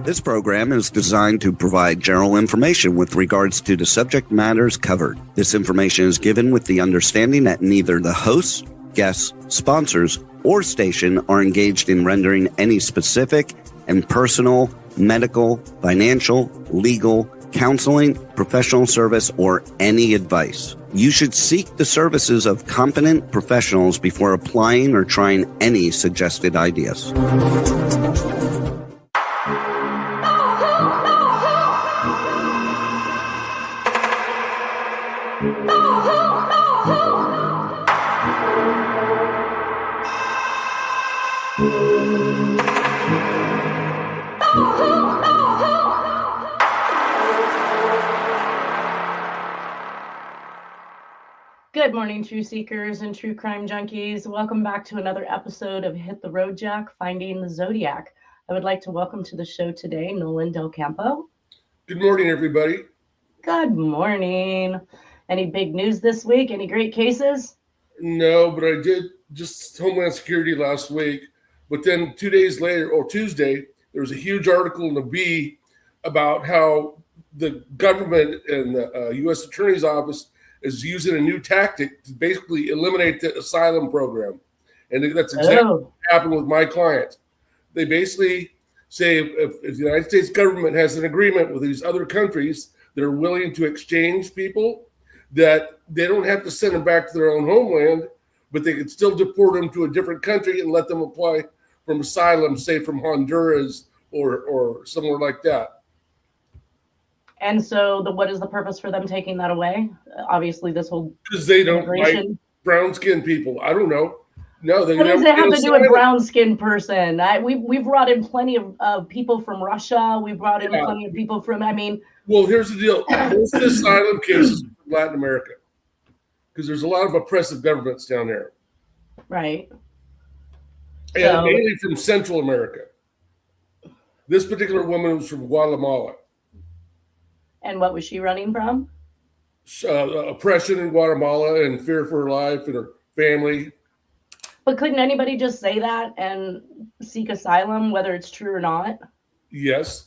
This program is designed to provide general information with regards to the subject matters covered. This information is given with the understanding that neither the hosts, guests, sponsors, or station are engaged in rendering any specific and personal, medical, financial, legal, counseling, professional service, or any advice. You should seek the services of competent professionals before applying or trying any suggested ideas. Good morning, true seekers and true crime junkies. Welcome back to another episode of Hit the Road Jack, Finding the Zodiac. I would like to welcome to the show today, Nolan Del Campo. Good morning, everybody. Good morning. Any big news this week? Any great cases? No, but I did just Homeland Security last week. But then 2 days later, or Tuesday, there was a huge article in the Bee about how the government and the U.S. Attorney's Office is using a new tactic to basically eliminate the asylum program. And that's exactly what happened with my client. They basically say if the United States government has an agreement with these other countries that are willing to exchange people, that they don't have to send them back to their own homeland, but they could still deport them to a different country and let them apply for asylum, say from Honduras or somewhere like that. And so what is the purpose for them taking that away? Obviously, this whole because they don't like brown-skinned people. I don't know. No, what does it have to do with brown-skinned person? We've brought in plenty of people from Russia. We've brought in plenty of people from, Well, here's the deal. Most of the asylum cases are from Latin America because there's a lot of oppressive governments down there. Right. And mainly from Central America. This particular woman was from Guatemala. And what was she running from? Oppression in Guatemala and fear for her life and her family. But couldn't anybody just say that and seek asylum, whether it's true or not? Yes.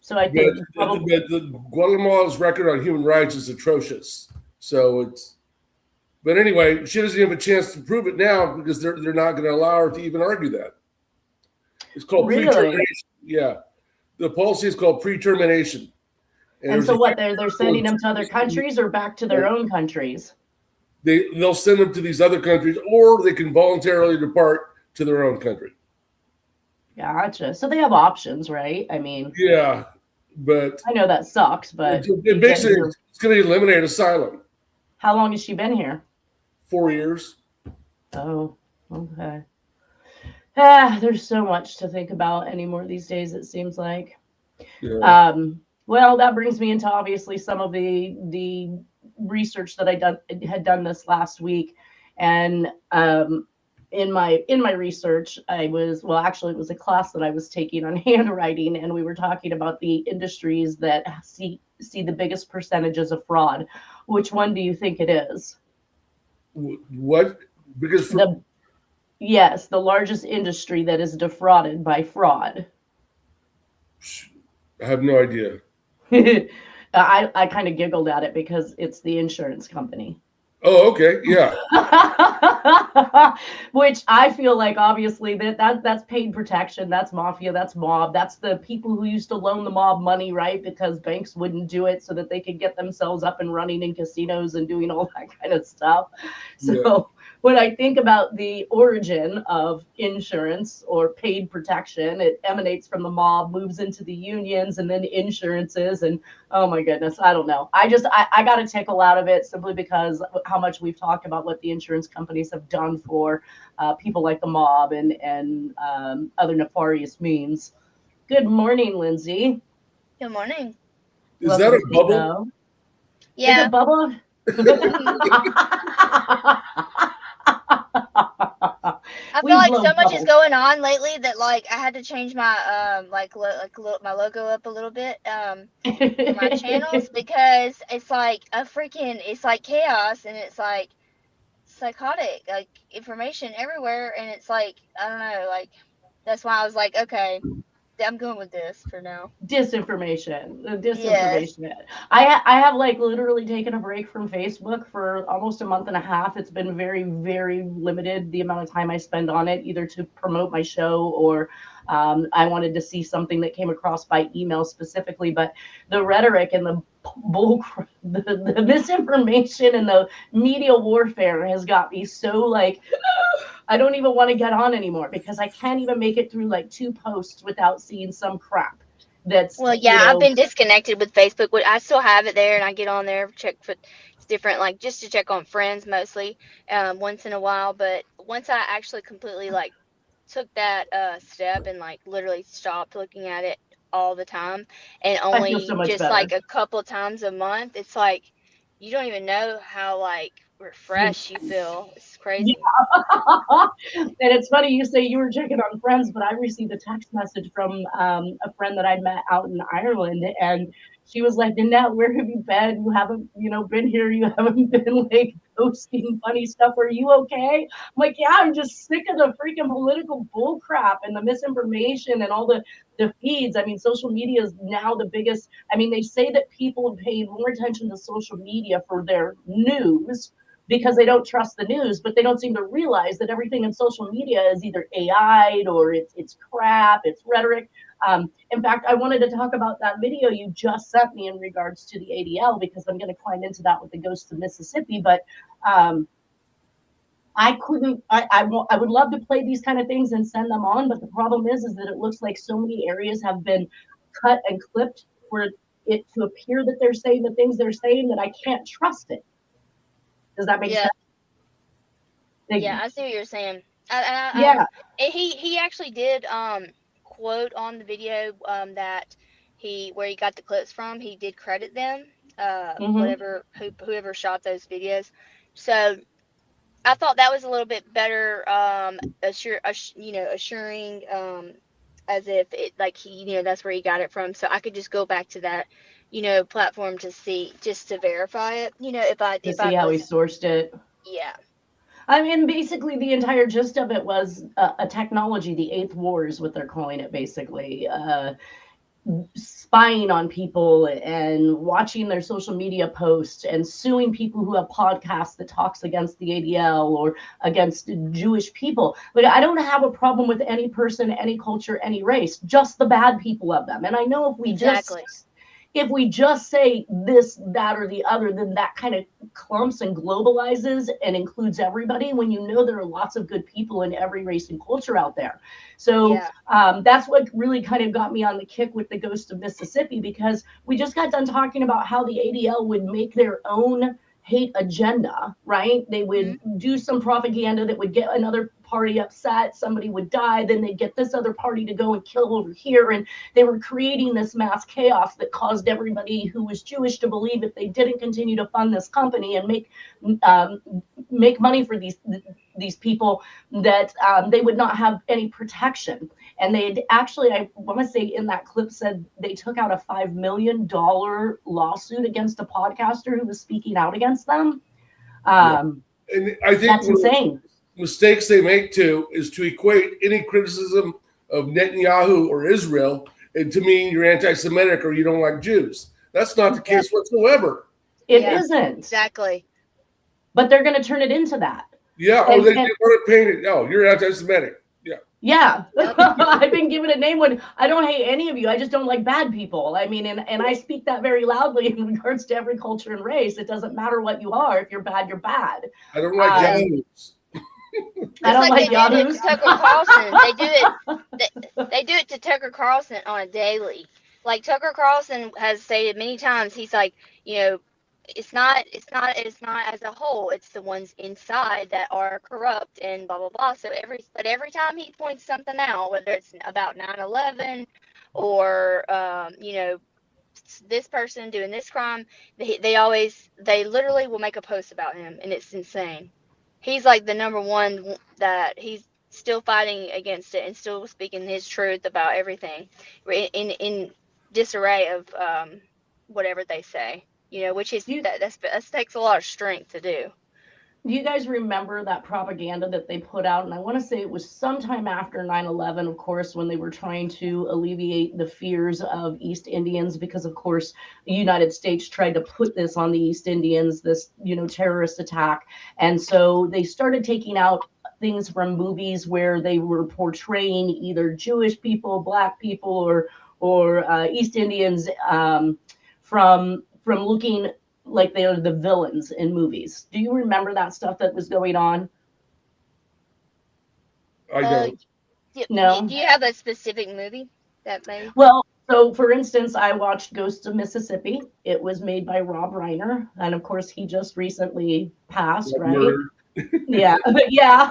So I think the Guatemala's record on human rights is atrocious. But anyway, she doesn't have a chance to prove it now because they're not going to allow her to even argue that. It's called pre-termination. Yeah. The policy is called pre-termination. And so what, they're sending them to other countries or back to their own countries? They'll send them to these other countries, or they can voluntarily depart to their own country. Gotcha. So they have options, right? Yeah, but I know that sucks, but basically it's going to eliminate asylum. How long has she been here? 4 years. Oh, okay. There's so much to think about anymore these days, it seems like. Yeah. Well, that brings me into obviously some of the research that I had done this last week, and in my research, it was a class that I was taking on handwriting, and we were talking about the industries that see the biggest percentages of fraud. Which one do you think it is? What? Because the largest industry that is defrauded by fraud. I have no idea. I kind of giggled at it because it's the insurance company. Oh, okay. Yeah. Which I feel like obviously that's paid protection. That's mafia. That's mob. That's the people who used to loan the mob money, right? Because banks wouldn't do it so that they could get themselves up and running in casinos and doing all that kind of stuff. So when I think about the origin of insurance or paid protection, it emanates from the mob, moves into the unions and then insurances. And oh my goodness, I don't know. I got a tickle out of it simply because how much we've talked about what the insurance companies have done for people like the mob and other nefarious means. Good morning, Lindsay. Good morning. Is that a bubble? Yeah. Is it bubble? I feel like so much is going on lately that I had to change my my logo up a little bit for my channels because it's like it's like chaos and it's like psychotic, like information everywhere, and it's like I don't know, like that's why I was like, okay, I'm going with this for now. Disinformation. Yes. I have like literally taken a break from Facebook for almost a month and a half. It's been very, very limited the amount of time I spend on it, either to promote my show or I wanted to see something that came across by email specifically. But the rhetoric and the the misinformation and the media warfare has got me so like I don't even want to get on anymore because I can't even make it through like 2 posts without seeing some crap that's, Well, yeah, I've been disconnected with Facebook. But I still have it there, and I get on there, check for it's different, like just to check on friends mostly, once in a while. But once I actually completely like took that step and like literally stopped looking at it all the time and I feel so only much just better. like a couple times a month, it's like you don't even know how like refreshed you feel. It's crazy. And it's funny you say you were checking on friends, but I received a text message from a friend that I met out in Ireland, and she was like, Nanette, where have you been? You haven't, been here. You haven't been like posting funny stuff. Are you okay? I'm like, yeah, I'm just sick of the freaking political bull crap and the misinformation and all the feeds. I mean, social media is now the biggest. I mean, they say that people pay more attention to social media for their news because they don't trust the news, but they don't seem to realize that everything in social media is either AI'd or it's crap, it's rhetoric. In fact, I wanted to talk about that video you just sent me in regards to the ADL because I'm going to climb into that with the Ghosts of Mississippi. But I couldn't. I would love to play these kind of things and send them on, but the problem is that it looks like so many areas have been cut and clipped for it to appear that they're saying the things they're saying that I can't trust it. Does that make sense? Yeah, I see what you're saying. Yeah. He actually did quote on the video that where he got the clips from. He did credit them, whoever shot those videos. So I thought that was a little bit better, assuring, as if it like he that's where he got it from. So I could just go back to that platform to see, just to verify it. To see how he sourced it. Yeah. I mean, basically, the entire gist of it was a technology, the Eighth War is what they're calling it, basically. Spying on people and watching their social media posts and suing people who have podcasts that talks against the ADL or against Jewish people. Like, I don't have a problem with any person, any culture, any race, just the bad people of them. And I know if we just say this, that, or the other, then that kind of clumps and globalizes and includes everybody when there are lots of good people in every race and culture out there. So that's what really kind of got me on the kick with the Ghost of Mississippi, because we just got done talking about how the ADL would make their own hate agenda, right? They would do some propaganda that would get another party upset, somebody would die, then they'd get this other party to go and kill over here, and they were creating this mass chaos that caused everybody who was Jewish to believe if they didn't continue to fund this company and make money for these people, that they would not have any protection. And they'd actually, I want to say in that clip, said they took out a $5 million lawsuit against a podcaster who was speaking out against them. And I think that's insane. Mistakes they make too is to equate any criticism of Netanyahu or Israel and to mean you're anti-Semitic or you don't like Jews. That's not the case whatsoever. It isn't. Exactly. But they're going to turn it into that. Yeah. They want to paint it. Oh, you're anti-Semitic. Yeah. Yeah. I've been given a name when I don't hate any of you. I just don't like bad people. I mean, and I speak that very loudly in regards to every culture and race. It doesn't matter what you are. If you're bad, you're bad. I don't like Yahoos. I don't like Yahoos. Tucker Carlson. They do it to Tucker Carlson on a daily. Like, Tucker Carlson has stated many times, he's like, it's not as a whole. It's the ones inside that are corrupt and blah blah blah. So every time he points something out, whether it's about 9/11 or this person doing this crime, they literally will make a post about him, and it's insane. He's like the number one that he's still fighting against it and still speaking his truth about everything in disarray of whatever they say, which is that takes a lot of strength to do. Do you guys remember that propaganda that they put out? And I want to say it was sometime after 9/11, of course, when they were trying to alleviate the fears of East Indians, because, of course, the United States tried to put this on the East Indians, this, terrorist attack. And so they started taking out things from movies where they were portraying either Jewish people, Black people, or East Indians from looking like they are the villains in movies. Do you remember that stuff that was going on? I don't. No. Do you have a specific movie that maybe? Well, so for instance, I watched Ghosts of Mississippi. It was made by Rob Reiner, and of course, he just recently passed, right? Yeah, yeah.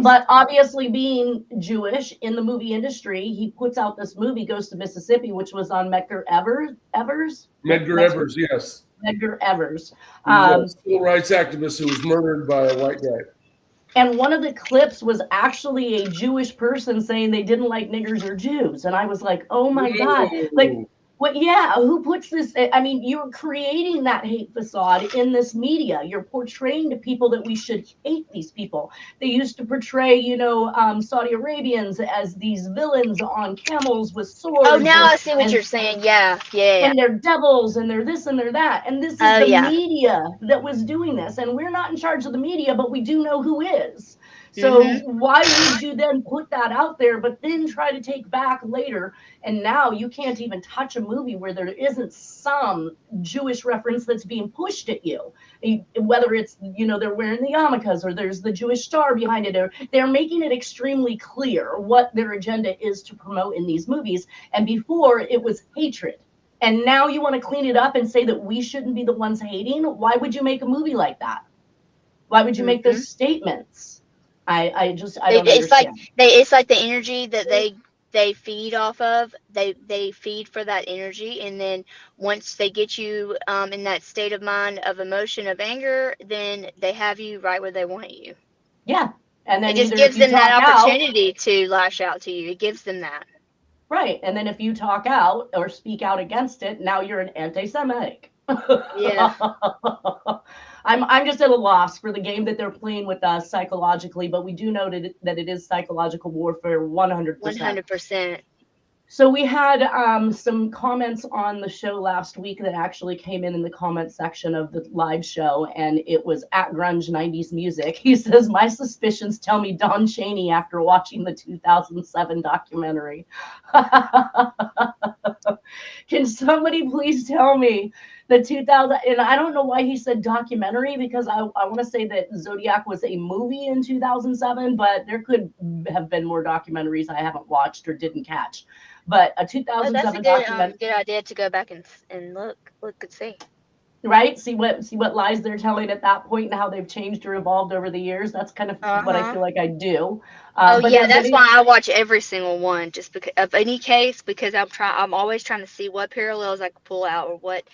But obviously, being Jewish in the movie industry, he puts out this movie, Ghost of Mississippi, which was on Medgar Evers. Medgar Evers, yes. Medgar Evers. A civil rights activist who was murdered by a white guy. And one of the clips was actually a Jewish person saying they didn't like niggers or Jews. And I was like, oh my God. Like, what? Yeah, who puts this? I mean, you're creating that hate facade in this media. You're portraying to people that we should hate these people. They used to portray, Saudi Arabians as these villains on camels with swords. Oh, now I see what you're saying. Yeah. And they're devils and they're this and they're that. And this is the media that was doing this. And we're not in charge of the media, but we do know who is. So why would you then put that out there, but then try to take back later? And now you can't even touch a movie where there isn't some Jewish reference that's being pushed at you. Whether it's, they're wearing the yarmulkes or there's the Jewish star behind it, or they're making it extremely clear what their agenda is to promote in these movies. And before it was hatred. And now you want to clean it up and say that we shouldn't be the ones hating? Why would you make a movie like that? Why would you make those statements? I don't understand. It's like the energy that they feed off of. They feed for that energy, and then once they get you in that state of mind of emotion of anger, then they have you right where they want you. Yeah, and then it just gives them that opportunity to lash out to you. It gives them that. Right, and then if you talk out or speak out against it, now you're an anti-Semitic. Yeah. I'm just at a loss for the game that they're playing with us psychologically, but we do know that it is psychological warfare 100%. 100%. So we had some comments on the show last week that actually came in the comment section of the live show, and it was at Grunge 90s Music. He says, my suspicions tell me Don Chaney after watching the 2007 documentary. Can somebody please tell me the 2000, and I don't know why he said documentary, because I want to say that Zodiac was a movie in 2007, but there could have been more documentaries I haven't watched or didn't catch. But a 2007 documentary. Good idea to go back and look and see. Right? See what lies they're telling at that point and how they've changed or evolved over the years. That's kind of what I feel like I do. That's why I watch every single one, just because of any case, because I'm always trying to see what parallels I can pull out or what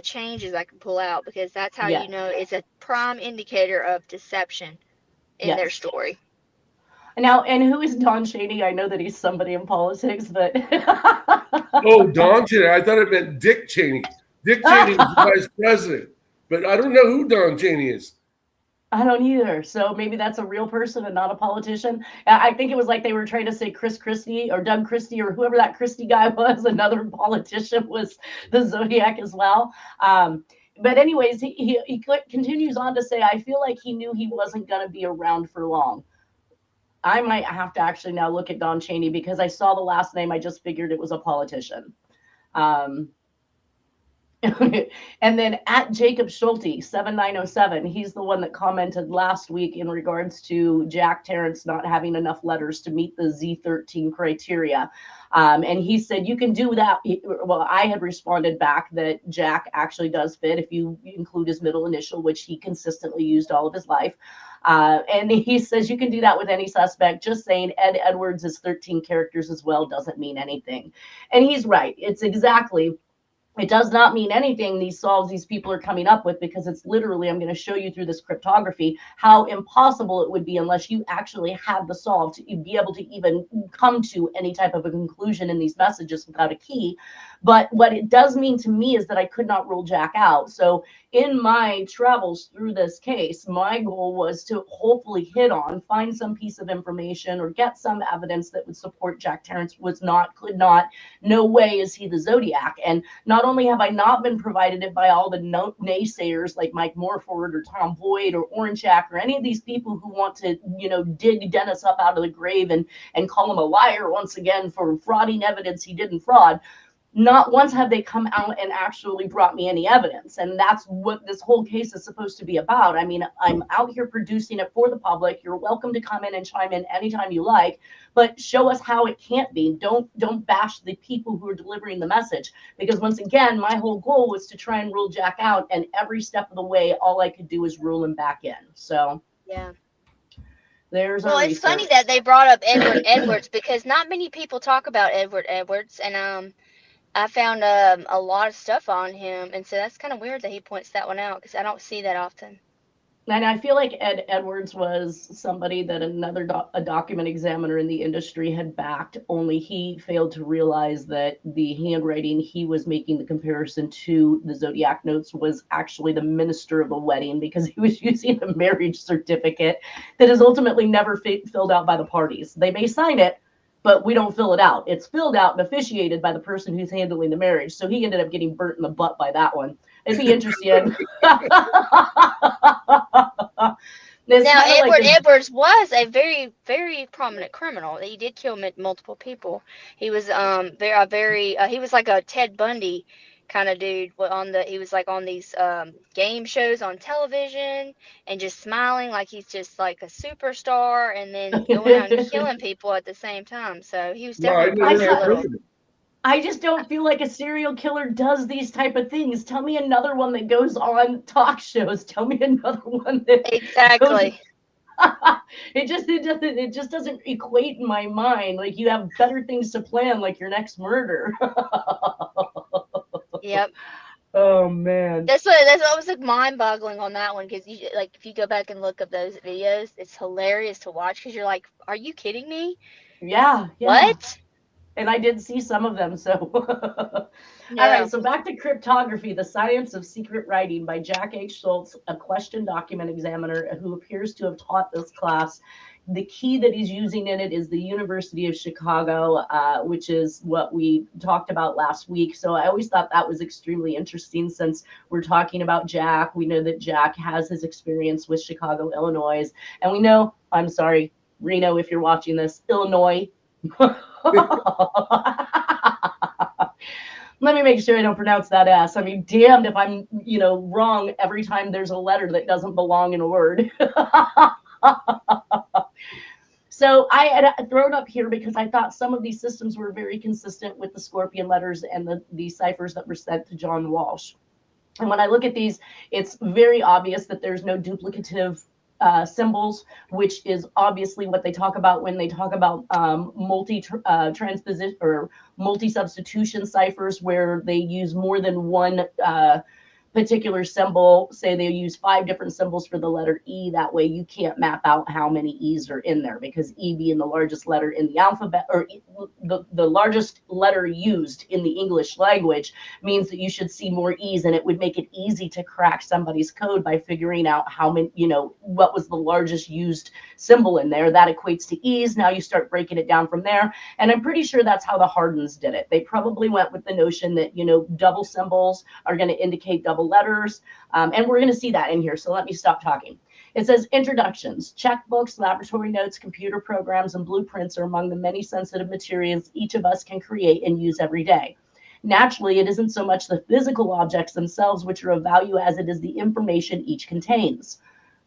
changes I can pull out, because that's how you know it's a prime indicator of deception in their story. Now, and who is Don Chaney? I know that he's somebody in politics, but oh, Don Chaney. I thought it meant Dick Cheney. Dick Cheney was the vice president, but I don't know who Don Chaney is. I don't either. So maybe that's a real person and not a politician. I think it was like they were trying to say Chris Christie or Doug Christie or whoever that Christie guy was. Another politician was the Zodiac as well. But anyways, he continues on to say, I feel like he knew he wasn't going to be around for long. I might have to actually now look at Don Chaney, because I saw the last name. I just figured it was a politician. And then at Jacob Schulte 7907, he's the one that commented last week in regards to Jack Terrence not having enough letters to meet the Z13 criteria. And he said, you can do that. Well, I had responded back that Jack actually does fit if you include his middle initial, which he consistently used all of his life. And he says, you can do that with any suspect. Just saying Ed Edwards is 13 characters as well doesn't mean anything. And he's right. It's exactly. It does not mean anything, these solves these people are coming up with, because it's literally, I'm going to show you through this cryptography how impossible it would be unless you actually have the solve to be able to even come to any type of a conclusion in these messages without a key. But what it does mean to me is that I could not rule Jack out. So in my travels through this case, my goal was to hopefully find some piece of information or get some evidence that would support Jack Terrence could not, no way is he the Zodiac. And not only have I not been provided it by all the naysayers like Mike Morford or Tom Boyd or Orange Jack or any of these people who want to, dig Dennis up out of the grave and call him a liar once again for frauding evidence he didn't fraud. Not once have they come out and actually brought me any evidence. And that's what this whole case is supposed to be about. I mean, I'm out here producing it for the public. You're welcome to come in and chime in anytime you like, but show us how it can't be. Don't bash the people who are delivering the message. Because once again, my whole goal was to try and rule Jack out. And every step of the way, all I could do is rule him back in. So yeah. It's funny that they brought up Edward Edwards, because not many people talk about Edward Edwards, and I found a lot of stuff on him, and so that's kind of weird that he points that one out, because I don't see that often. And I feel like Ed Edwards was somebody that a document examiner in the industry had backed, only he failed to realize that the handwriting he was making the comparison to the Zodiac notes was actually the minister of the wedding, because he was using a marriage certificate that is ultimately never filled out by the parties. They may sign it, but we don't fill it out. It's filled out and officiated by the person who's handling the marriage. So he ended up getting burnt in the butt by that one. It'd be interesting. Now, Edwards was a very, very prominent criminal. He did kill multiple people. He was he was like a Ted Bundy kind of dude he was like on these game shows on television and just smiling like he's just like a superstar, and then going out and killing people at the same time. So he was definitely I just don't feel like a serial killer does these type of things. Tell me another one that goes on talk shows. Tell me another one that exactly. It just doesn't equate in my mind. Like, you have better things to plan, like your next murder. Yep. Oh man. That's what was like mind-boggling on that one, because if you go back and look up those videos, it's hilarious to watch, because you're like, are you kidding me? Yeah. What? And I did see some of them, so. Yeah. All right, so back to Cryptography, the Science of Secret Writing by Jack H. Schultz, a question document examiner who appears to have taught this class. The key that he's using in it is the University of Chicago, which is what we talked about last week. So I always thought that was extremely interesting, since we're talking about Jack. We know that Jack has his experience with Chicago, Illinois. And we know, I'm sorry, Reno, if you're watching this, Illinois. Let me make sure I don't pronounce that S. I mean, damned if I'm, wrong every time there's a letter that doesn't belong in a word. So I had thrown up here because I thought some of these systems were very consistent with the Scorpion letters and the ciphers that were sent to John Walsh. And when I look at these, it's very obvious that there's no duplicative symbols, which is obviously what they talk about when they talk about multi-transposition or multi-substitution ciphers, where they use more than one particular symbol. Say they use 5 different symbols for the letter E. That way you can't map out how many E's are in there, because E being the largest letter in the alphabet, or the largest letter used in the English language, means that you should see more E's, and it would make it easy to crack somebody's code by figuring out how many, what was the largest used symbol in there. That equates to E's. Now you start breaking it down from there. And I'm pretty sure that's how the Hardens did it. They probably went with the notion that, double symbols are going to indicate double letters. And we're going to see that in here. So let me stop talking. It says introductions. Checkbooks, laboratory notes, computer programs, and blueprints are among the many sensitive materials each of us can create and use every day. Naturally, it isn't so much the physical objects themselves which are of value as it is the information each contains.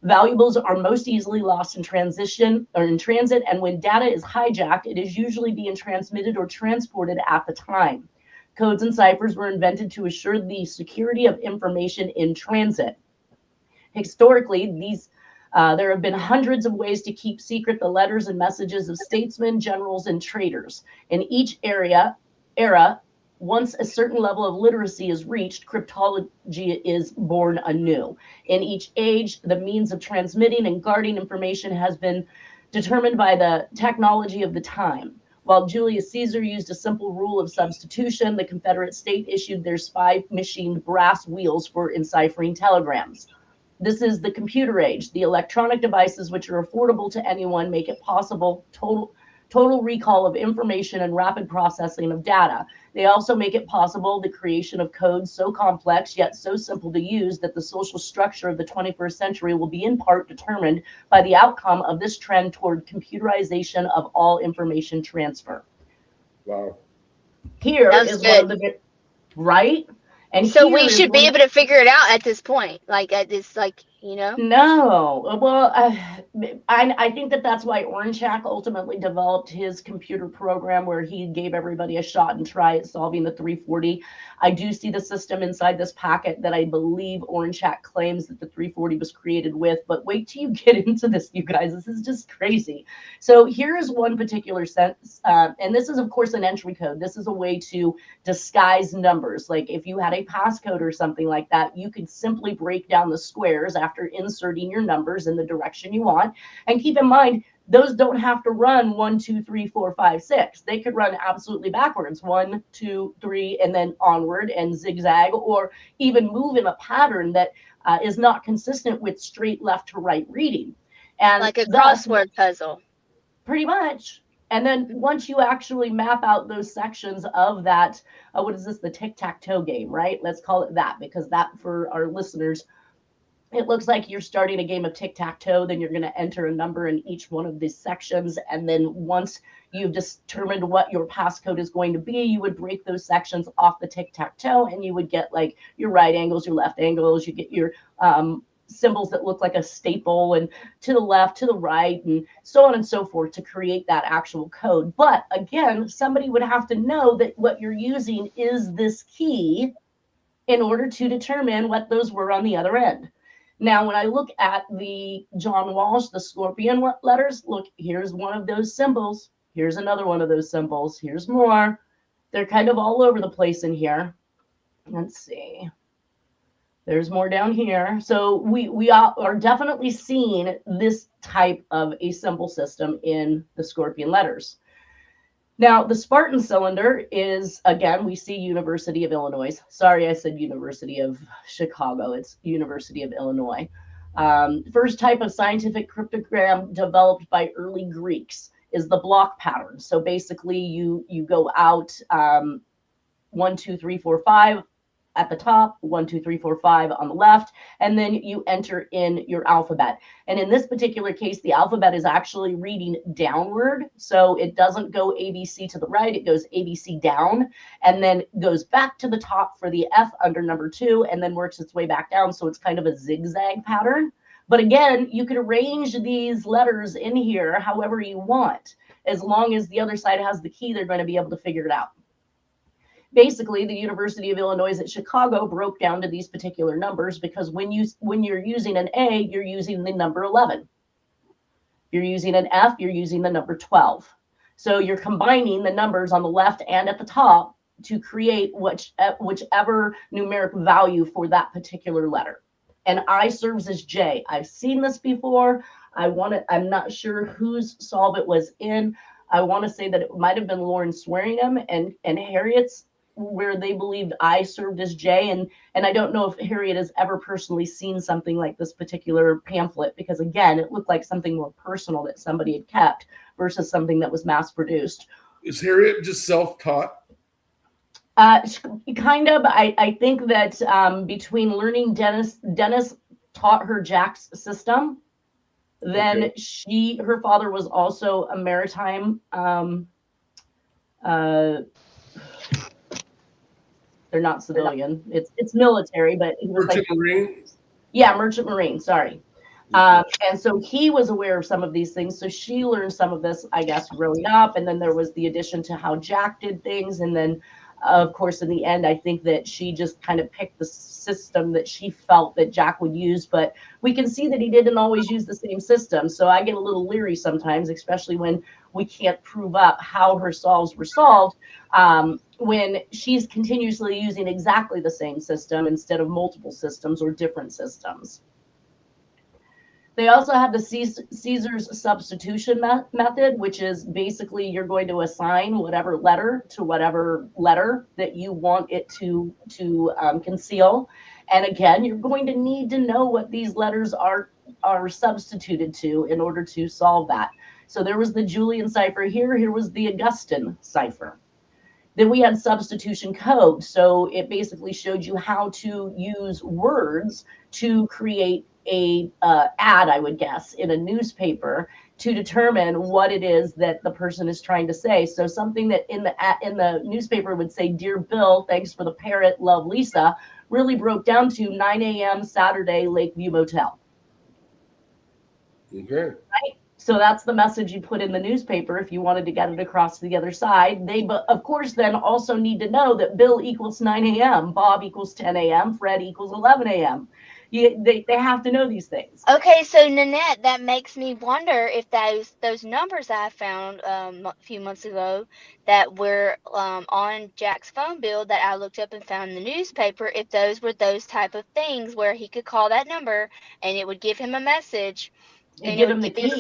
Valuables are most easily lost in transit, and when data is hijacked, it is usually being transmitted or transported at the time. Codes and ciphers were invented to assure the security of information in transit. Historically, there have been hundreds of ways to keep secret the letters and messages of statesmen, generals, and traders. In each era, once a certain level of literacy is reached, cryptology is born anew. In each age, the means of transmitting and guarding information has been determined by the technology of the time. While Julius Caesar used a simple rule of substitution, the Confederate state issued their spy machined brass wheels for enciphering telegrams. This is the computer age. The electronic devices, which are affordable to anyone, make it possible total recall of information and rapid processing of data. They also make it possible the creation of codes so complex yet so simple to use that the social structure of the 21st century will be in part determined by the outcome of this trend toward computerization of all information transfer. Wow. Here is one of the, right? And so we should be able to figure it out at this point, like at this, like, you know? No, well, I think that's why Ornchak ultimately developed his computer program where he gave everybody a shot and try at solving the 340. I do see the system inside this packet that I believe Ornchak claims that the 340 was created with, but wait till you get into this, you guys. This is just crazy. So here's one particular sense, and this is, of course, an entry code. This is a way to disguise numbers. Like if you had a passcode or something like that, you could simply break down the squares after inserting your numbers in the direction you want. And keep in mind, those don't have to run 1, 2, 3, 4, 5, 6. They could run absolutely backwards, 1, 2, 3, and then onward and zigzag, or even move in a pattern that is not consistent with straight left to right reading. And like a crossword puzzle. Pretty much. And then once you actually map out those sections of that, what is this, the tic-tac-toe game, right? Let's call it that, because that, for our listeners, it looks like you're starting a game of tic-tac-toe, then you're going to enter a number in each one of these sections. And then once you've determined what your passcode is going to be, you would break those sections off the tic-tac-toe, and you would get like your right angles, your left angles, you get your symbols that look like a staple, and to the left, to the right, and so on and so forth to create that actual code. But again, somebody would have to know that what you're using is this key in order to determine what those were on the other end. Now, when I look at the John Walsh, the scorpion letters, look, here's one of those symbols. Here's another one of those symbols. Here's more. They're kind of all over the place in here. Let's see. There's more down here. So we are definitely seeing this type of a symbol system in the scorpion letters. Now, the Spartan cylinder is, again, we see University of Illinois. Sorry, I said University of Chicago. It's University of Illinois. First type of scientific cryptogram developed by early Greeks is the block pattern. So basically, you go out 1, 2, 3, 4, 5 at the top, 1, 2, 3, 4, 5 on the left, and then you enter in your alphabet. And in this particular case, the alphabet is actually reading downward. So it doesn't go ABC to the right, it goes ABC down, and then goes back to the top for the F under number 2, and then works its way back down. So it's kind of a zigzag pattern. But again, you could arrange these letters in here however you want. As long as the other side has the key, they're going to be able to figure it out. Basically, the University of Illinois at Chicago broke down to these particular numbers because when you're using an A, you're using the number 11. You're using an F, you're using the number 12. So you're combining the numbers on the left and at the top to create whichever numeric value for that particular letter. And I serves as J. I've seen this before. I'm not sure whose solve it was in. I want to say that it might have been Lauren Swearingham and Harriet's, where they believed I served as J, and I don't know if Harriet has ever personally seen something like this particular pamphlet, because again, it looked like something more personal that somebody had kept versus something that was mass produced. Is Harriet just self-taught? Kind of. I think that between learning, Dennis taught her Jack's system. Then okay. Her father was also a maritime they're not civilian. It's military, but he was Merchant Marine? Yeah, Merchant Marine, sorry. And so he was aware of some of these things. So she learned some of this, I guess, growing up. And then there was the addition to how Jack did things. And then, of course, in the end, I think that she just kind of picked the system that she felt that Jack would use. But we can see that he didn't always use the same system. So I get a little leery sometimes, especially when we can't prove up how her solves were solved, when she's continuously using exactly the same system instead of multiple systems or different systems. They also have the Caesar's substitution method, which is basically you're going to assign whatever letter to whatever letter that you want it to conceal. And again, you're going to need to know what these letters are substituted to in order to solve that. So there was the Julian cipher here. Here was the Augustan cipher. Then we had substitution code. So it basically showed you how to use words to create a ad, I would guess, in a newspaper to determine what it is that the person is trying to say. So something that in the newspaper would say, "Dear Bill, thanks for the parrot, love Lisa," really broke down to 9 a.m. Saturday, Lakeview Motel. Okay. Right? So that's the message you put in the newspaper if you wanted to get it across to the other side. They, of course, then also need to know that Bill equals 9 a.m., Bob equals 10 a.m., Fred equals 11 a.m. They have to know these things. Okay, so Nanette, that makes me wonder if those numbers I found a few months ago that were on Jack's phone bill that I looked up and found in the newspaper, if those were those type of things where he could call that number and it would give him a message. And give him the key.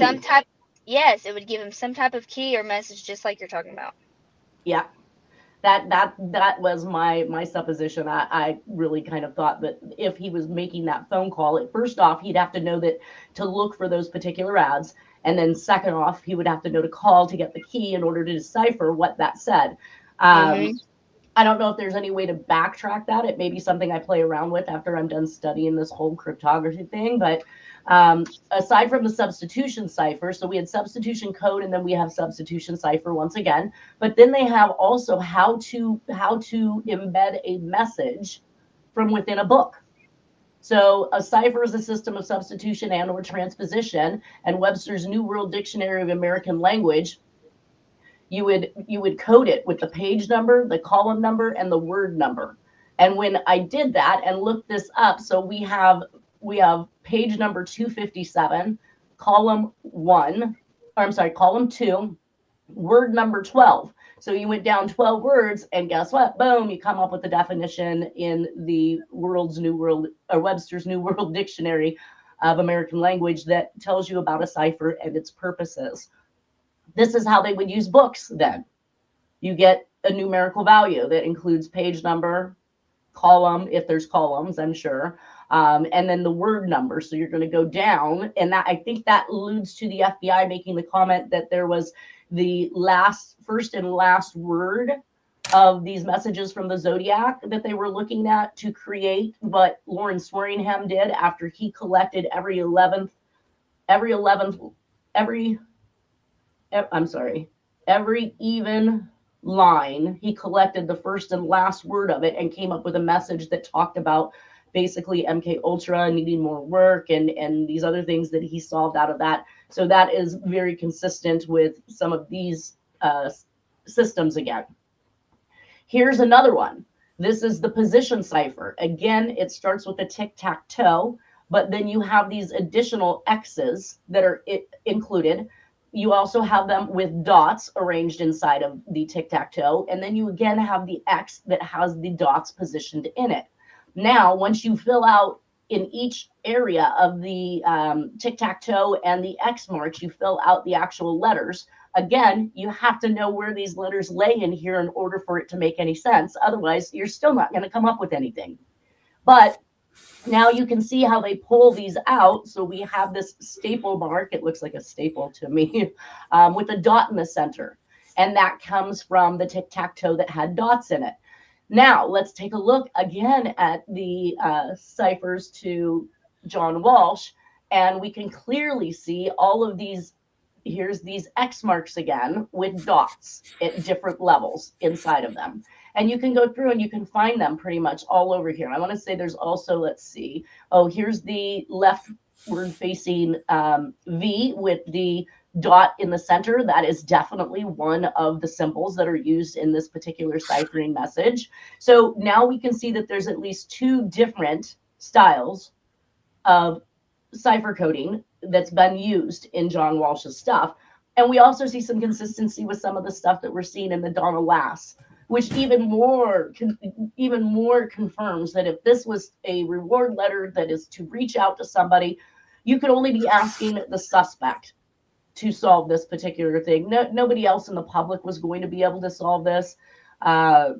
Yes, it would give him some type of key or message, just like you're talking about. Yeah. That was my supposition. I really kind of thought that if he was making that phone call, first off, he'd have to know that to look for those particular ads. And then second off, he would have to know to call to get the key in order to decipher what that said. I don't know if there's any way to backtrack that. It may be something I play around with after I'm done studying this whole cryptography thing. But aside from the substitution cipher, so we had substitution code and then we have substitution cipher once again, but then they have also how to embed a message from within a book. So a cipher is a system of substitution and or transposition, and Webster's New World Dictionary of American Language, you would code it with the page number, the column number, and the word number. And when I did that and looked this up, so we have page number 257, column 2, word number 12. So you went down 12 words, and guess what? Boom, you come up with the definition in the Webster's New World Dictionary of American Language that tells you about a cipher and its purposes. This is how they would use books then. You get a numerical value that includes page number, column, if there's columns, I'm sure, and then the word number. So you're going to go down, and that, I think that alludes to the FBI making the comment that there was the first and last word of these messages from the Zodiac that they were looking at to create what Lawrence Swearingham did after he collected every even line. He collected the first and last word of it and came up with a message that talked about basically MK Ultra needing more work and these other things that he solved out of that. So that is very consistent with some of these systems again. Here's another one. This is the position cipher. Again, it starts with a tic-tac-toe, but then you have these additional X's that are included. You also have them with dots arranged inside of the tic-tac-toe. And then you again have the X that has the dots positioned in it. Now, once you fill out in each area of the tic-tac-toe and the X marks, you fill out the actual letters. Again, you have to know where these letters lay in here in order for it to make any sense. Otherwise, you're still not going to come up with anything. But now you can see how they pull these out. So we have this staple mark. It looks like a staple to me with a dot in the center. And that comes from the tic-tac-toe that had dots in it. Now, let's take a look again at the ciphers to John Walsh. And we can clearly see all of these. Here's these X marks again with dots at different levels inside of them. And you can go through and you can find them pretty much all over here. I want to say there's also, let's see. Oh, here's the leftward facing V with the dot in the center. That is definitely one of the symbols that are used in this particular ciphering message. So now we can see that there's at least two different styles of cipher coding that's been used in John Walsh's stuff. And we also see some consistency with some of the stuff that we're seeing in the Donna Lass, which even more confirms that if this was a reward letter that is to reach out to somebody you could only be asking the suspect to solve this particular thing. Nobody else in the public was going to be able to solve this. I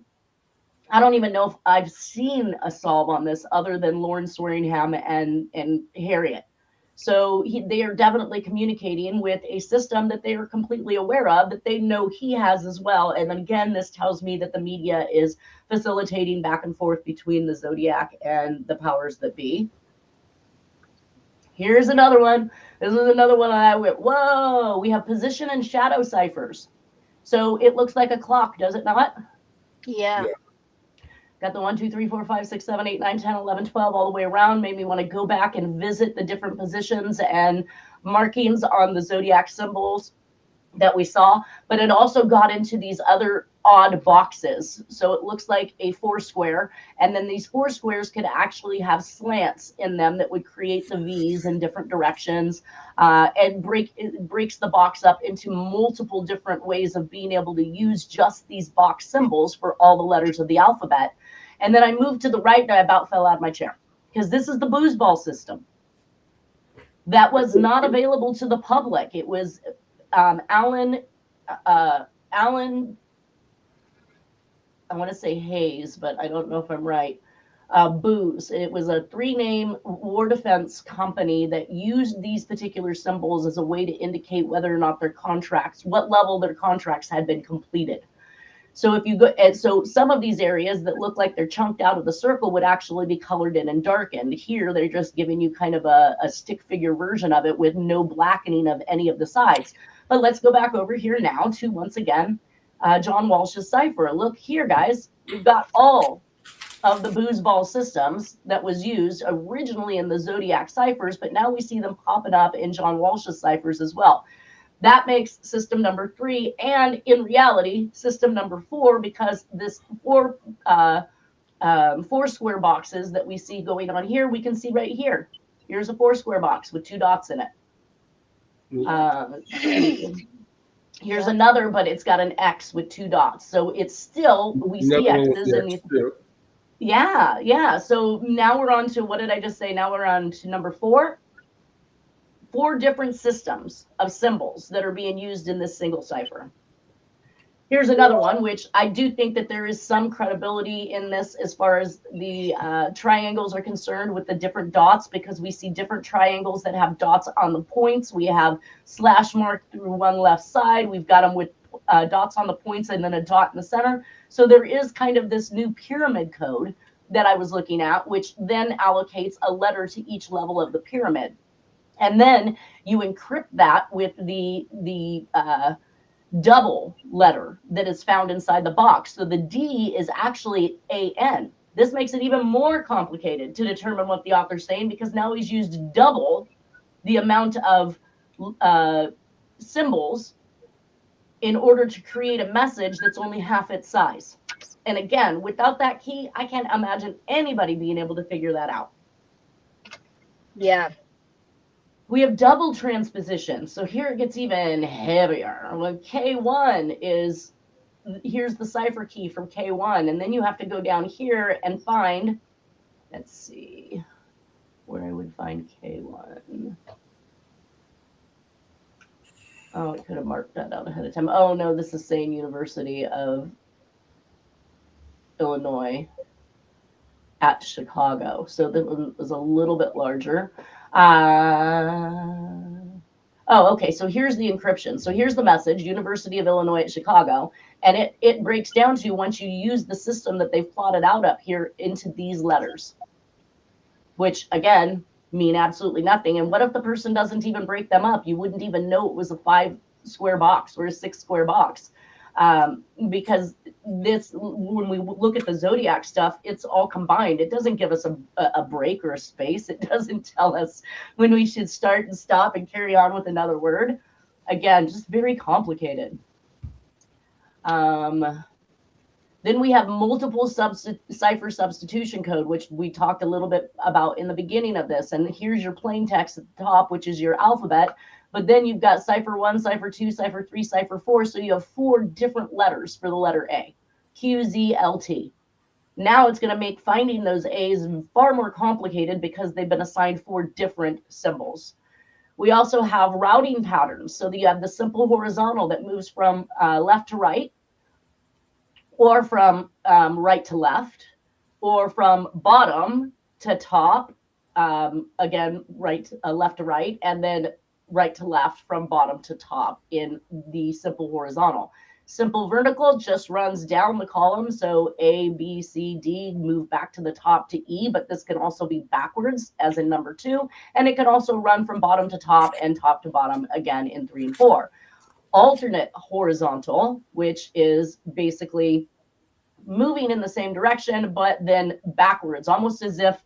don't even know if I've seen a solve on this other than Lauren Swearingham and Harriet. So they are definitely communicating with a system that they are completely aware of, that they know he has as well. And again, this tells me that the media is facilitating back and forth between the Zodiac and the powers that be. Here's another one. This is another one I went, whoa, we have position and shadow ciphers. So it looks like a clock, does it not? Yeah. Got the 1, 2, 3, 4, 5, 6, 7, 8, 9, 10, 11, 12 all the way around. Made me want to go back and visit the different positions and markings on the Zodiac symbols that we saw. But it also got into these other odd boxes. So it looks like a 4 square. And then these 4 squares could actually have slants in them that would create the V's in different directions. And it breaks the box up into multiple different ways of being able to use just these box symbols for all the letters of the alphabet. And then I moved to the right and I about fell out of my chair because this is the booze ball system that was not available to the public. It was Alan, I want to say Hayes, but I don't know if I'm right. Booze. It was a 3-name war defense company that used these particular symbols as a way to indicate whether or not their contracts, what level their contracts had been completed. So if you go, and so some of these areas that look like they're chunked out of the circle would actually be colored in and darkened. Here, they're just giving you kind of a stick figure version of it with no blackening of any of the sides. But let's go back over here now to, once again, John Walsh's cipher. Look here, guys. We've got all of the booze ball systems that was used originally in the Zodiac ciphers, but now we see them popping up in John Walsh's ciphers as well. That makes system number 3, and in reality, system number 4, because this 4 square boxes that we see going on here, we can see right here. Here's a 4 square box with 2 dots in it. Here's another, but it's got an X with 2 dots. So it's still, we see X's in these. Yeah. So now we're on to, what did I just say? Now we're on to number 4. 4 different systems of symbols that are being used in this single cipher. Here's another one, which I do think that there is some credibility in this as far as the triangles are concerned with the different dots, because we see different triangles that have dots on the points. We have slash mark through one left side. We've got them with dots on the points and then a dot in the center. So there is kind of this new pyramid code that I was looking at, which then allocates a letter to each level of the pyramid. And then you encrypt that with the double letter that is found inside the box. So the D is actually AN. This makes it even more complicated to determine what the author's saying, because now he's used double the amount of symbols in order to create a message that's only half its size. And again, without that key, I can't imagine anybody being able to figure that out. Yeah. We have double transposition. So here it gets even heavier. When K1 is, here's the cipher key from K1. And then you have to go down here and find, let's see where I would find K1. Oh, I could have marked that out ahead of time. Oh, no, this is saying University of Illinois at Chicago. So that was a little bit larger. Okay, so here's the encryption. So here's the message, University of Illinois at Chicago, and it breaks down to, once you use the system that they've plotted out up here, into these letters, which again mean absolutely nothing. And what if the person doesn't even break them up? You wouldn't even know it was a 5 square box or a 6 square box. Because this, when we look at the Zodiac stuff, it's all combined. It doesn't give us a break or a space. It doesn't tell us when we should start and stop and carry on with another word. Again, just very complicated. Then we have multiple cipher substitution code, which we talked a little bit about in the beginning of this. And here's your plain text at the top, which is your alphabet. But then you've got cipher 1, cipher 2, cipher 3, cipher 4. So you have 4 different letters for the letter A. Q, Z, L, T. Now it's going to make finding those A's far more complicated because they've been assigned 4 different symbols. We also have routing patterns. So you have the simple horizontal that moves from left to right, or from right to left, or from bottom to top. Again, left to right, and then right to left from bottom to top in the simple horizontal. Simple vertical just runs down the column. So A, B, C, D move back to the top to E, but this can also be backwards as in number 2. And it can also run from bottom to top and top to bottom again in 3 and 4. Alternate horizontal, which is basically moving in the same direction, but then backwards, almost as if,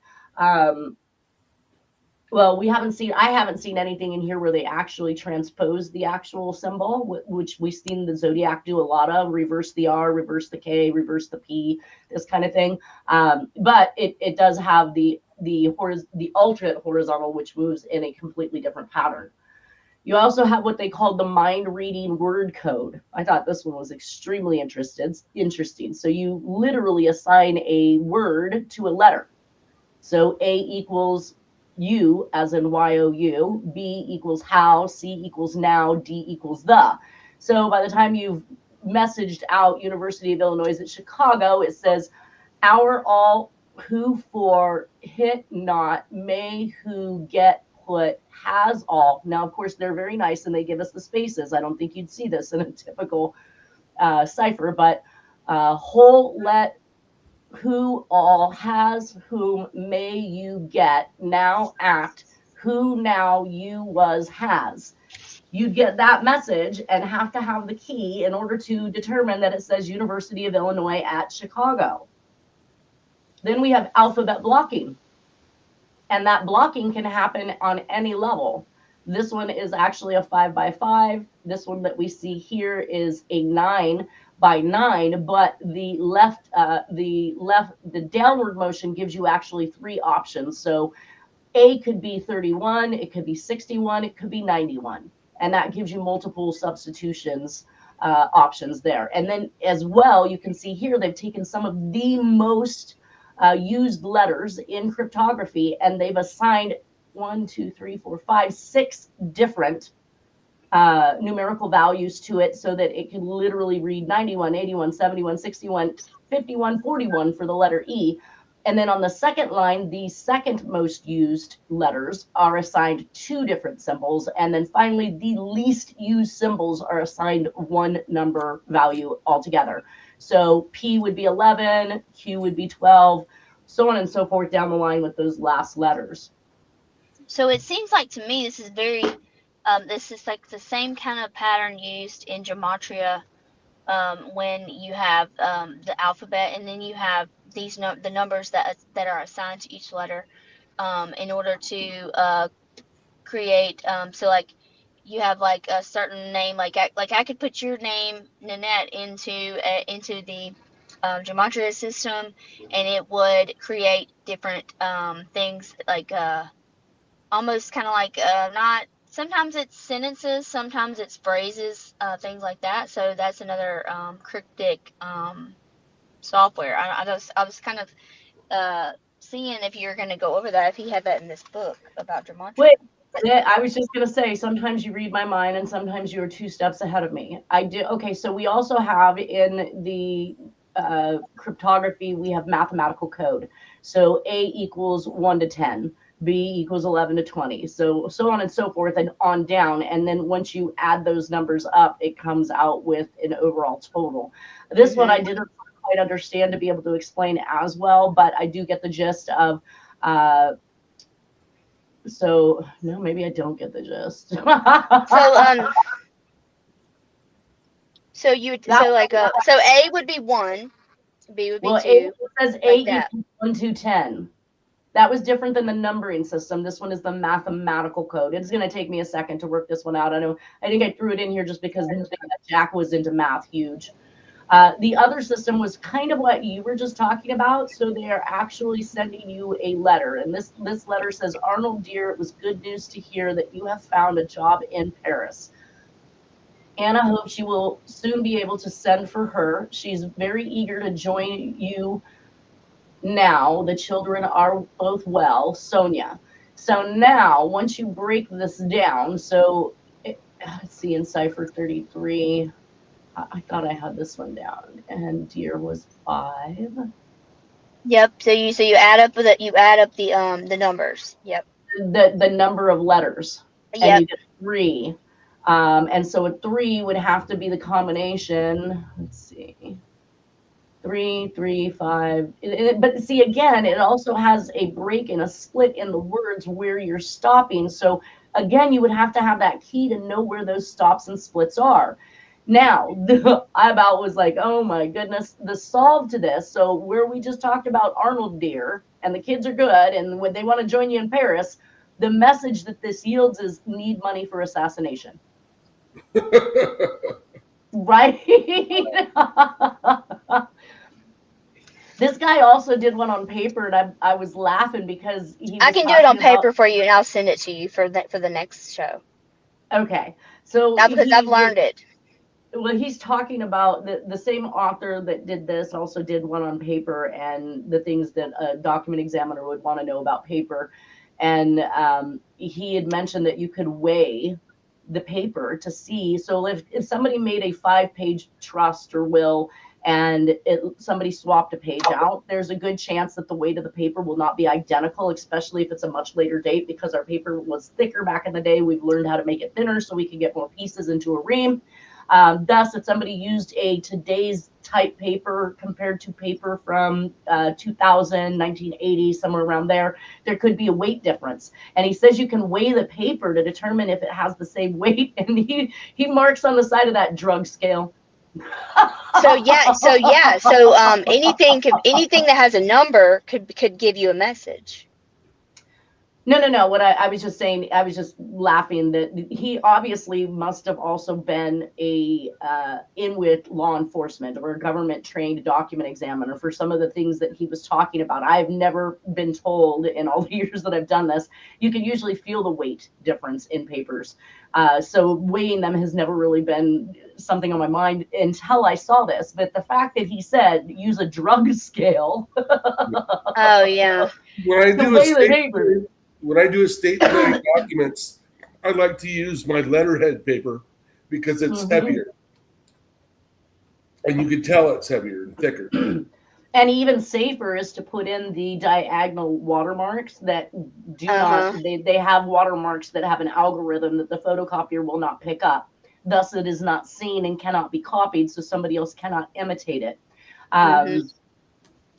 well, I haven't seen anything in here where they actually transpose the actual symbol, which we've seen the Zodiac do a lot of, reverse the R, reverse the K, reverse the P, this kind of thing. But it does have the alternate horizontal, which moves in a completely different pattern. You also have what they call the mind-reading word code. I thought this one was extremely interesting. So you literally assign a word to a letter. So A equals you, as in Y-O-U, B equals how, C equals now, D equals the. So by the time you've messaged out University of Illinois at Chicago, it says, our all, who for, hit not, may, who, get, put, has all. Now, of course, they're very nice and they give us the spaces. I don't think you'd see this in a typical cipher, but whole, let, who, all, has, whom, may, you, get, now, act, who, now, you, was, has. You get that message and have to have the key in order to determine that it says University of Illinois at Chicago. Then we have alphabet blocking. And that blocking can happen on any level. This one is actually a 5 by 5. This one that we see here is a 9 by 9, but the downward motion gives you actually 3 options. So A could be 31, it could be 61, it could be 91. And that gives you multiple substitutions options there. And then as well, you can see here, they've taken some of the most used letters in cryptography, and they've assigned 6 different numerical values to it so that it can literally read 91, 81, 71, 61, 51, 41 for the letter E. And then on the second line, the second most used letters are assigned 2 different symbols. And then finally, the least used symbols are assigned 1 number value altogether. So P would be 11, Q would be 12, so on and so forth down the line with those last letters. So it seems like to me this is very, this is like the same kind of pattern used in gematria when you have the alphabet, and then you have these the numbers that are assigned to each letter in order to create. So like you have like a certain name, like I could put your name, Nanette, into the gematria system, and it would create different things, like almost kind of like not. Sometimes it's sentences, sometimes it's phrases, things like that. So that's another cryptic software. I was kind of seeing if you're going to go over that, if he had that in this book about gematria. Wait. I was just going to say, sometimes you read my mind and sometimes you're 2 steps ahead of me. I do. Okay, so we also have in the cryptography, we have mathematical code. So A equals 1 to 10, B equals 11 to 20, so on and so forth and on down. And then once you add those numbers up, it comes out with an overall total. This one I didn't quite understand to be able to explain as well, but I do get the gist of so no, maybe I don't get the gist. So A would be 1, B would be 2. It says like A equals 1 to 10. That was different than the numbering system. This one is the mathematical code. It's going to take me a second to work this one out. I think I threw it in here just because Jack was into math huge. The other system was kind of what you were just talking about. So they are actually sending you a letter. And this letter says, Arnold, dear, it was good news to hear that you have found a job in Paris. Anna hopes you will soon be able to send for her. She's very eager to join you Now the children are both well, Sonia. So now, once you break this down, let's see, in cipher 33, I thought I had this one down, and deer was 5. Yep. So you add up the numbers. Yep. The number of letters, and Yep. you get 3. And so a 3 would have to be the combination. Let's see. 3, 3, 5. But see, again, it also has a break and a split in the words where you're stopping. So again, you would have to have that key to know where those stops and splits are. Now, I about was like, oh my goodness, the solve to this. So where we just talked about Arnold deer, and the kids are good, and when they want to join you in Paris, the message that this yields is need money for assassination. Right? This guy also did one on paper, and I was laughing because I can do it on paper for you, and I'll send it to you for the next show. Okay, so because I've learned it. Well, he's talking about the same author that did this also did one on paper, and the things that a document examiner would want to know about paper. And he had mentioned that you could weigh the paper to see. So if somebody made a 5-page trust or will, and somebody swapped a page out, there's a good chance that the weight of the paper will not be identical, especially if it's a much later date, because our paper was thicker back in the day. We've learned how to make it thinner so we can get more pieces into a ream. Thus, if somebody used a today's type paper compared to paper from 2000, 1980, somewhere around there could be a weight difference. And he says you can weigh the paper to determine if it has the same weight. And he marks on the side of that drug scale. So anything that has a number could give you a message. No. What I was just saying, I was just laughing that he obviously must have also been in with law enforcement or a government trained document examiner for some of the things that he was talking about. I've never been told in all the years that I've done this, you can usually feel the weight difference in papers. So weighing them has never really been something on my mind until I saw this. But the fact that he said use a drug scale. Oh yeah. When I do estate planning documents, I like to use my letterhead paper because it's heavier. And you can tell it's heavier and thicker. And even safer is to put in the diagonal watermarks that do not, they have watermarks that have an algorithm that the photocopier will not pick up. Thus, it is not seen and cannot be copied, so somebody else cannot imitate it.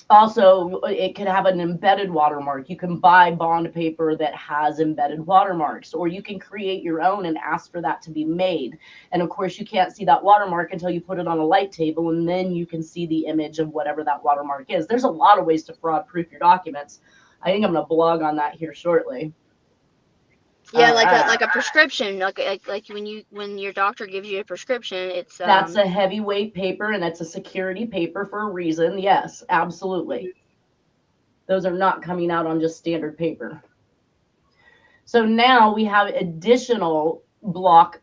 Also, it could have an embedded watermark. You can buy bond paper that has embedded watermarks, or you can create your own and ask for that to be made. And of course, you can't see that watermark until you put it on a light table, and then you can see the image of whatever that watermark is. There's a lot of ways to fraud proof your documents. I think I'm going to blog on that here shortly. Yeah, like a prescription, like when your doctor gives you a prescription, it's that's a heavyweight paper, and that's a security paper for a reason. Yes, absolutely. Those are not coming out on just standard paper. So now we have additional block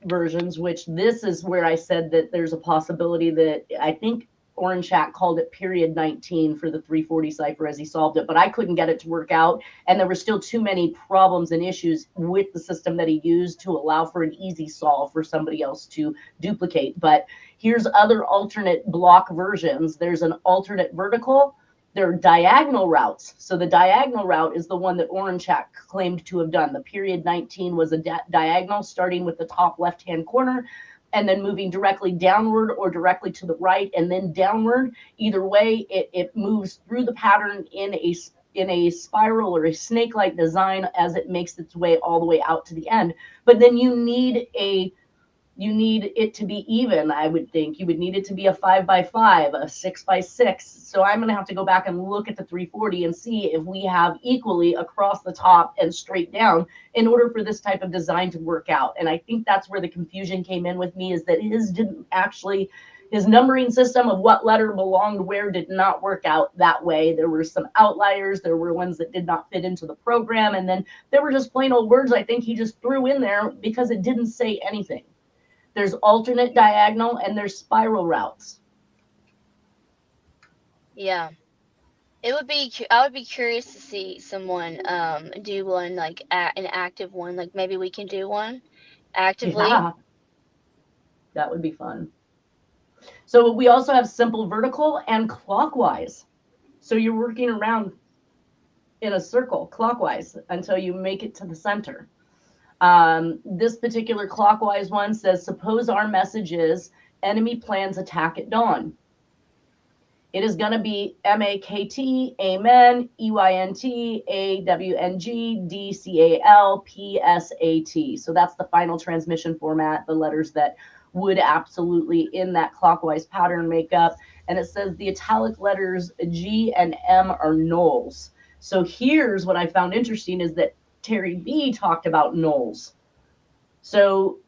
versions, which this is where I said that there's a possibility that I think Orange Chat called it period 19 for the 340 cipher as he solved it, but I couldn't get it to work out. And there were still too many problems and issues with the system that he used to allow for an easy solve for somebody else to duplicate. But here's other alternate block versions. There's an alternate vertical. There are diagonal routes. So the diagonal route is the one that Orange Chat claimed to have done. The period 19 was a diagonal starting with the top left-hand corner and then moving directly downward or directly to the right and then downward. Either way, it moves through the pattern in a spiral or a snake-like design as it makes its way all the way out to the end. But then you need it to be even. I would think you would need it to be a 5x5, a 6x6. So I'm going to have to go back and look at the 340 and see if we have equally across the top and straight down in order for this type of design to work out. And I think that's where the confusion came in with me, is that his numbering system of what letter belonged where did not work out that way. There were some outliers. There were ones that did not fit into the program. And then there were just plain old words I think he just threw in there because it didn't say anything. There's alternate diagonal and there's spiral routes. Yeah. I would be curious to see someone do one like an active one. Like maybe we can do one actively. Yeah, that would be fun. So we also have simple vertical and clockwise. So you're working around in a circle clockwise until you make it to the center. This particular clockwise one says, suppose our message is enemy plans attack at dawn. It is going to be MAKT, amen, EYNT, AWNG, DCAL, PSAT. So that's the final transmission format, the letters that would absolutely in that clockwise pattern make up. And it says the italic letters G and M are nulls. So here's what I found interesting is that Terry B talked about nulls. So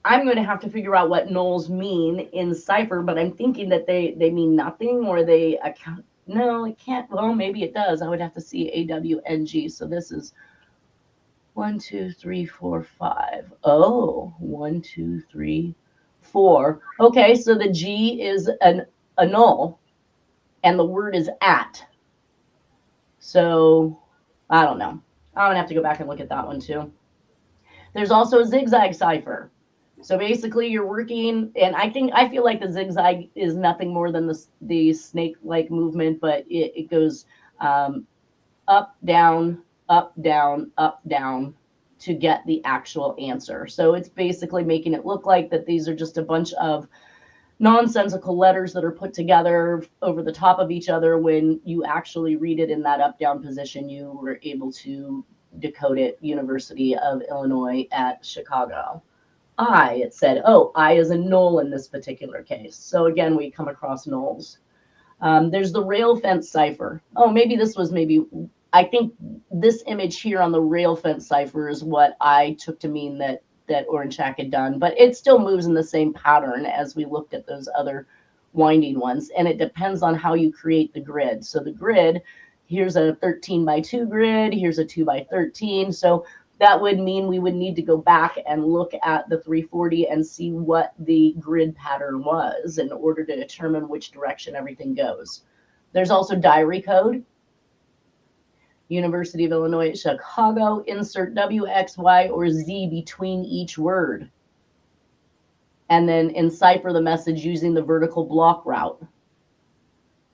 I'm going to have to figure out what nulls mean in cipher, but I'm thinking that they mean nothing or they account. No, it can't. Well, maybe it does. I would have to see AWNG. So this is 1, 2, 3, 4, 5. Oh, 1, 2, 3, 4. Okay, so the G is a null and the word is at. So I don't know. I'm going to have to go back and look at that one too. There's also a zigzag cipher. So basically you're working, and I feel like the zigzag is nothing more than the snake-like movement, but it goes up, down, up, down, up, down to get the actual answer. So it's basically making it look like that these are just a bunch of nonsensical letters that are put together over the top of each other. When you actually read it in that up-down position, you were able to decode it. University of Illinois at Chicago. It said, I is a null in this particular case. So again, we come across nulls. There's the rail fence cipher. I think this image here on the rail fence cipher is what I took to mean that Orange Hack had done, but it still moves in the same pattern as we looked at those other winding ones. And it depends on how you create the grid. So the grid, here's a 13 by 2 grid, here's a 2 by 13. So that would mean we would need to go back and look at the 340 and see what the grid pattern was in order to determine which direction everything goes. There's also diary code. University of Illinois at Chicago, insert W, X, Y, or Z between each word. And then encipher the message using the vertical block route.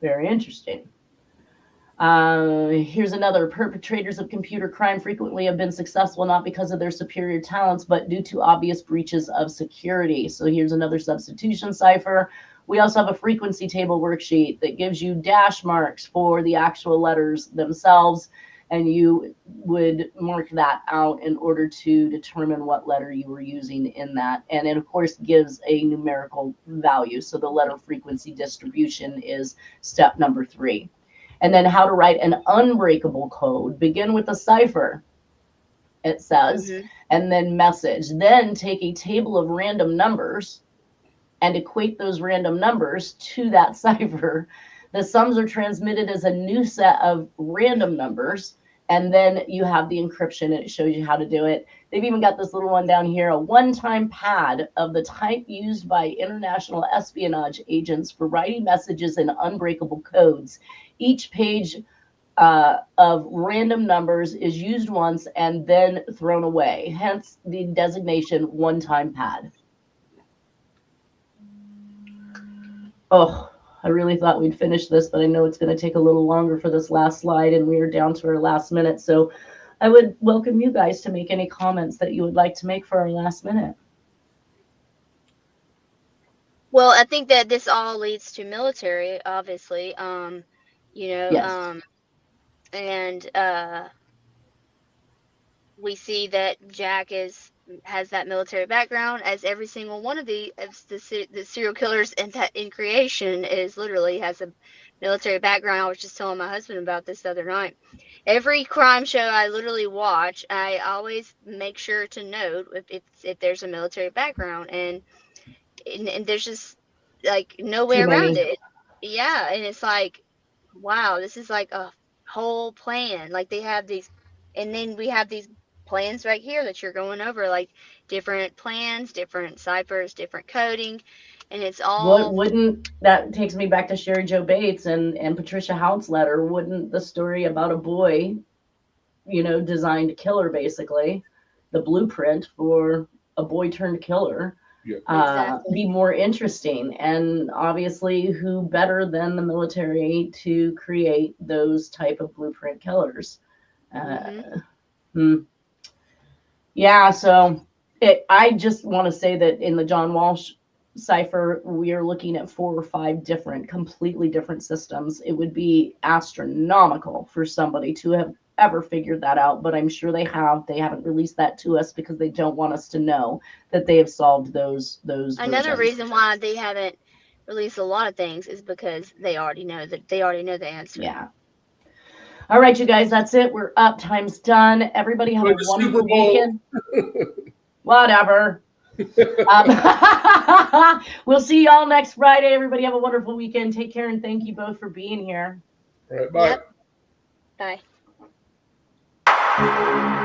Very interesting. Here's another. Perpetrators of computer crime frequently have been successful not because of their superior talents, but due to obvious breaches of security. So here's another substitution cipher. We also have a frequency table worksheet that gives you dash marks for the actual letters themselves, and you would mark that out in order to determine what letter you were using in that. And it, of course, gives a numerical value. So the letter frequency distribution is step number 3. And then how to write an unbreakable code. Begin with a cipher, it says, and then message. Then take a table of random numbers and equate those random numbers to that cipher. The sums are transmitted as a new set of random numbers, and then you have the encryption, and it shows you how to do it. They've even got this little one down here, a one-time pad of the type used by international espionage agents for writing messages in unbreakable codes. Each page of random numbers is used once and then thrown away, hence the designation one-time pad. Oh, I really thought we'd finish this, but I know it's going to take a little longer for this last slide, and we are down to our last minute. So I would welcome you guys to make any comments that you would like to make for our last minute. Well, I think that this all leads to military, obviously. Yes. We see that Jack has that military background, as every single one of the serial killers in creation is literally has a military background. I was just telling my husband about this the other night. Every crime show I literally watch, I always make sure to note if there's a military background, and there's just like no way around it. Yeah, and it's like, wow, this is like a whole plan. Like they have these, and then we have these plans right here that you're going over, like different plans, different ciphers, different coding, and it's all. Wouldn't that takes me back to Sherry Jo Bates and Patricia Hout's letter? Wouldn't the story about a boy, designed killer, basically, the blueprint for a boy turned killer, be more interesting? And obviously, who better than the military to create those type of blueprint killers? Yeah, so I just want to say that in the John Walsh cipher, we are looking at 4 or 5 completely different systems. It would be astronomical for somebody to have ever figured that out, but I'm sure they have. They haven't released that to us because they don't want us to know that they have solved those Another versions. reason why they haven't released a lot of things is because they already know the answer. Yeah. All right, you guys, that's it. We're up. Time's done. Everybody have a wonderful weekend. Whatever. We'll see y'all next Friday. Everybody have a wonderful weekend. Take care, and thank you both for being here. All right, bye. Yep. Bye.